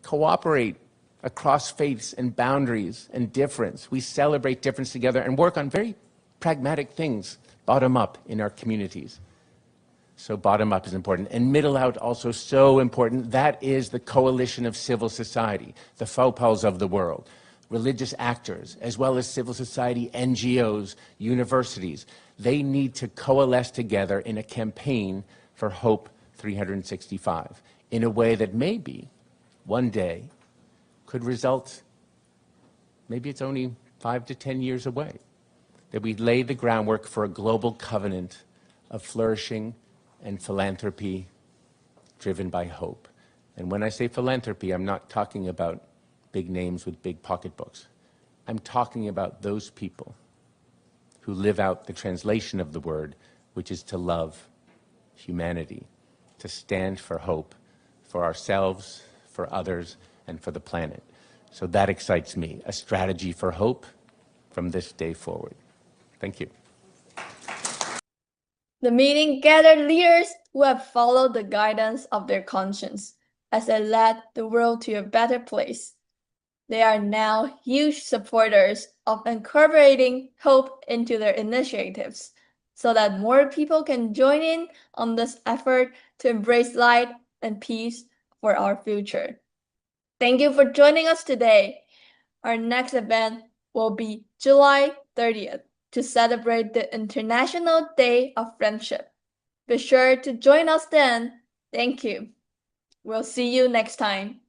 cooperate across faiths and boundaries and difference. We celebrate difference together and work on very pragmatic things, bottom up in our communities. So bottom up is important. And middle out also so important. That is the coalition of civil society, the FOWPALs of the world, religious actors, as well as civil society, NGOs, universities. They need to coalesce together in a campaign for Hope 365 in a way that maybe one day could result, maybe it's only 5 to 10 years away, that we lay the groundwork for a global covenant of flourishing and philanthropy driven by hope. And when I say philanthropy, I'm not talking about big names with big pocketbooks. I'm talking about those people who live out the translation of the word, which is to love humanity, to stand for hope for ourselves, for others, and for the planet. So that excites me, a strategy for hope from this day forward. Thank you. The meeting gathered leaders who have followed the guidance of their conscience as they led the world to a better place. They are now huge supporters of incorporating hope into their initiatives so that more people can join in on this effort to embrace light and peace for our future. Thank you for joining us today. Our next event will be July 30th. To celebrate the International Day of Friendship. Be sure to join us then. Thank you. We'll see you next time.